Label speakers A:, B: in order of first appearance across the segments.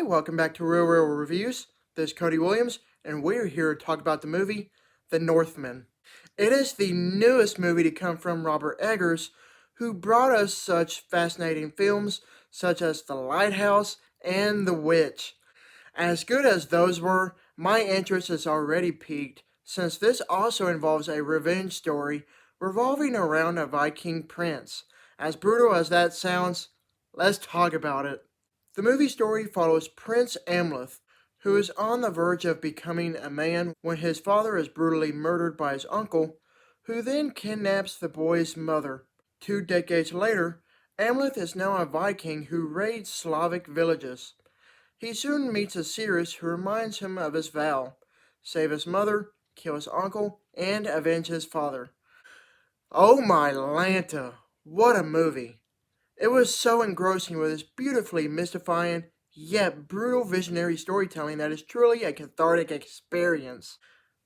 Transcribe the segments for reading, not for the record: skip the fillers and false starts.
A: welcome back to Real Reviews. This is Cody Williams, and we're here to talk about the movie, The Northman. It is the newest movie to come from Robert Eggers, who brought us such fascinating films such as The Lighthouse and The Witch. As good as those were, my interest has already peaked, since this also involves a revenge story revolving around a Viking prince. As brutal as that sounds, let's talk about it. The movie story follows Prince Amleth, who is on the verge of becoming a man when his father is brutally murdered by his uncle, who then kidnaps the boy's mother. 2 decades later, Amleth is now a Viking who raids Slavic villages. He soon meets a seeress who reminds him of his vow: save his mother, kill his uncle, and avenge his father. Oh my Lanta, what a movie! It was so engrossing with its beautifully mystifying, yet brutal visionary storytelling that is truly a cathartic experience.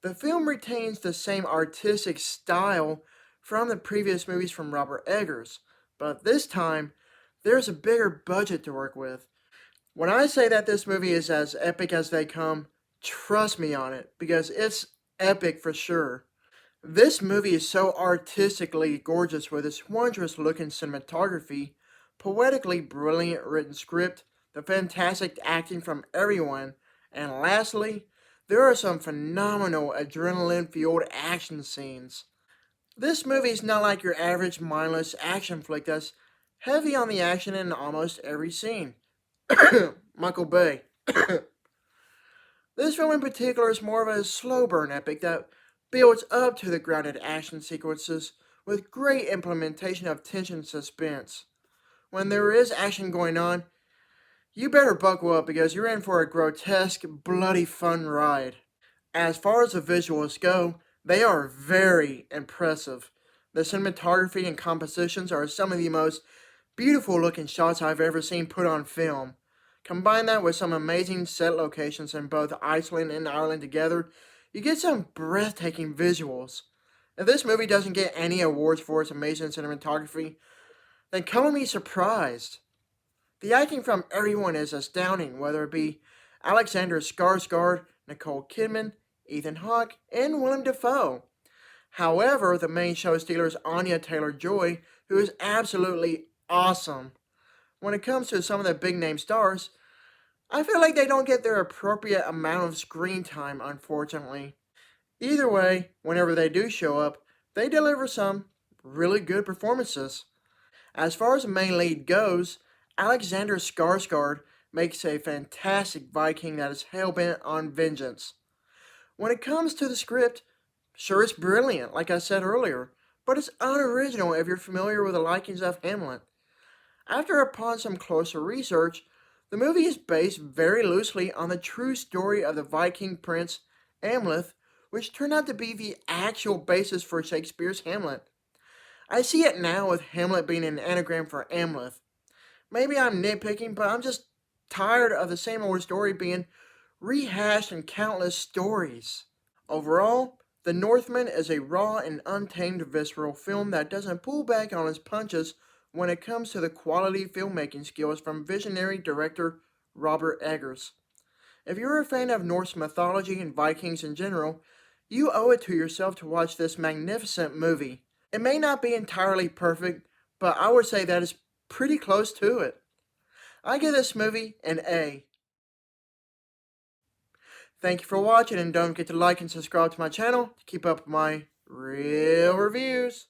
A: The film retains the same artistic style from the previous movies from Robert Eggers, but this time, there's a bigger budget to work with. When I say that this movie is as epic as they come, trust me on it, because it's epic for sure. This movie is so artistically gorgeous with its wondrous looking cinematography, poetically brilliant written script, the fantastic acting from everyone, and lastly, there are some phenomenal adrenaline-fueled action scenes. This movie is not like your average mindless action flick that's heavy on the action in almost every scene. Michael Bay. This film in particular is more of a slow burn epic that builds up to the grounded action sequences with great implementation of tension and suspense. When there is action going on, you better buckle up because you're in for a grotesque, bloody fun ride. As far as the visuals go, they are very impressive. The cinematography and compositions are some of the most beautiful looking shots I've ever seen put on film. Combine that with some amazing set locations in both Iceland and Ireland together, you get some breathtaking visuals. If this movie doesn't get any awards for its amazing cinematography, then color me surprised. The acting from everyone is astounding, whether it be Alexander Skarsgård, Nicole Kidman, Ethan Hawke, and Willem Dafoe. However, the main show stealer is Anya Taylor-Joy, who is absolutely awesome. When it comes to some of the big name stars, I feel like they don't get their appropriate amount of screen time, unfortunately. Either way, whenever they do show up, they deliver some really good performances. As far as the main lead goes, Alexander Skarsgård makes a fantastic Viking that is hell-bent on vengeance. When it comes to the script, sure it's brilliant, like I said earlier, but it's unoriginal if you're familiar with the likings of Hamlet. Upon some closer research, the movie is based very loosely on the true story of the Viking prince Amleth, which turned out to be the actual basis for Shakespeare's Hamlet. I see it now with Hamlet being an anagram for Amleth. Maybe I'm nitpicking, but I'm just tired of the same old story being rehashed in countless stories. Overall, The Northman is a raw and untamed visceral film that doesn't pull back on its punches when it comes to the quality filmmaking skills from visionary director Robert Eggers. If you're a fan of Norse mythology and Vikings in general, you owe it to yourself to watch this magnificent movie. It may not be entirely perfect, but I would say that it's pretty close to it. I give this movie an A. Thank you for watching, and don't forget to like and subscribe to my channel to keep up with my real reviews.